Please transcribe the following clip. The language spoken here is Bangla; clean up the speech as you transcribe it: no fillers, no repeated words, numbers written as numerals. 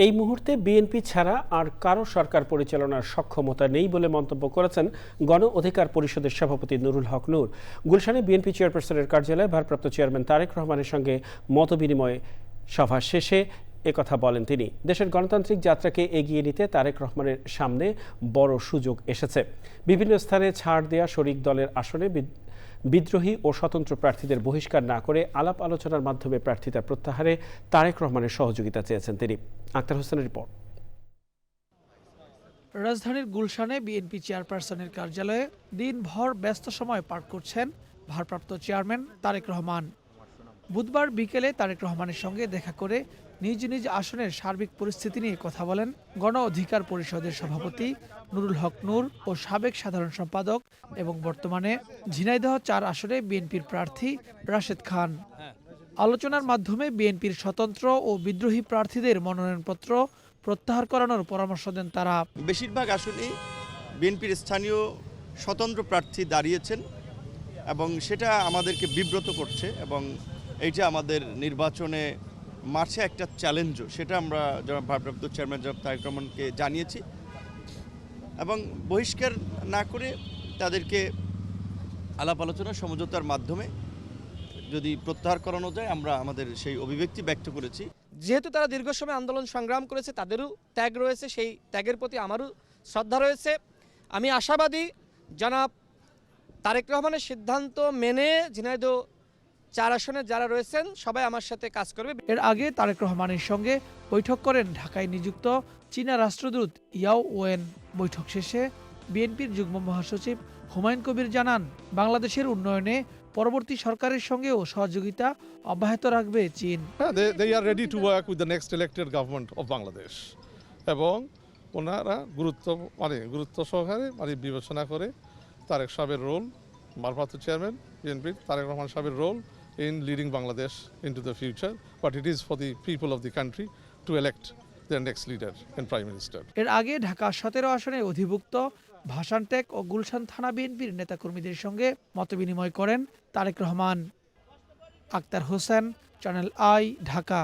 এই মুহূর্তে বিএনপি ছাড়া আর কারো সরকার পরিচালনার সক্ষমতা নেই বলে মন্তব্য করেছেন গণ অধিকার পরিষদের সভাপতি নুরুল হক নূর। গুলশানে বিএনপি চেয়ারপারসনের কার্যালয়ে ভারপ্রাপ্ত চেয়ারম্যান তারেক রহমানের সঙ্গে মতবিনিময় সভা শেষে একথা বলেন তিনি। দেশের গণতান্ত্রিক যাত্রাকে এগিয়ে নিতে তারেক রহমানের সামনে বড় সুযোগ এসেছে। বিভিন্ন স্থানে ছাড় দেয়া শরিক দলের আসনে বিদ্রোহী ও স্বতন্ত্র প্রার্থীদের বহিষ্কার না করে আলাপ আলোচনার মাধ্যমে প্রার্থিতা প্রত্যাহারে তারেক রহমানের সহযোগিতা চেয়েছেন তিনি। আক্তার হোসেনের রিপোর্ট। রাজধানীর গুলশানে বিএনপি চেয়ারপারসনের কার্যালয়ে দিনভর ব্যস্ত সময় পার করছেন ভারপ্রাপ্ত চেয়ারম্যান তারেক রহমান। বুধবার বিকেলে তারেক রহমানের সঙ্গে দেখা করে নিজ নিজ আসনের সার্বিক পরিস্থিতি নিয়ে কথা বলেন গণ অধিকার পরিষদের সভাপতি নুরুল হক নূর ও সাবেক সাধারণ সম্পাদক এবং বর্তমানে ঝিনাইদহ ৪ আসনে বিএনপির প্রার্থী রাশেদ খান। আলোচনার মাধ্যমে বিএনপির স্বতন্ত্র ও বিদ্রোহী প্রার্থীদের মনোনয়নপত্র প্রত্যাহার করানোর পরামর্শ দেন তারা। বেশিরভাগ আসনেই বিএনপির স্থানীয় স্বতন্ত্র প্রার্থী দাঁড়িয়েছেন এবং সেটা আমাদেরকে বিব্রত করছে এবং এইটা আমাদের নির্বাচনে মাঠে একটা চ্যালেঞ্জও, সেটা আমরা যারা ভারপ্রাপ্ত চেয়ারম্যান জনাব তারেক রহমানকে জানিয়েছি এবং বহিষ্কার না করে তাদেরকে আলাপ আলোচনা সমঝোতার মাধ্যমে যদি প্রত্যাহার করানো যায় আমরা আমাদের সেই অভিব্যক্তি ব্যক্ত করেছি। যেহেতু তারা দীর্ঘ সময় আন্দোলন সংগ্রাম করেছে, তাদেরও ত্যাগ রয়েছে, সেই ত্যাগের প্রতি আমারও শ্রদ্ধা রয়েছে। আমি আশাবাদী জনাব তারেক রহমানের সিদ্ধান্ত মেনে ঝিনাইদহ ৪ আসনে যারা রয়েছেন সবাই আমার সাথে কাজ করবে। এর আগে তারেক রহমানের সঙ্গে বৈঠক করেন ঢাকায় নিযুক্ত চীনা রাষ্ট্রদূত ইয়াও ওয়েন। বৈঠক শেষে বিএনপির যুগ্ম মহাসচিব হুমায়ুন কবির জানান, বাংলাদেশের উন্নয়নে পরবর্তী সরকারের সঙ্গেও সহযোগিতা অব্যাহত রাখবে চীন। They are ready to work with the next elected government of Bangladesh এবং ওনারা গুরুত্ব সহকারে বিবেচনা করে তারেক সাহেবের রোল, ভারপ্রাপ্ত চেয়ারম্যান বিএনপির তারেক রহমান সাহেবের role in leading Bangladesh into the future, but it is for the people of the country to elect their next leader and prime minister. এর আগে ঢাকা ১৭ আসনে অধিভুক্ত ভাসানটেক ও গুলশান থানা বিএনপির নেতাকর্মীদের সঙ্গে মতবিনিময় করেন তারেক রহমান। Akhtar Hossain, channel I, Dhaka.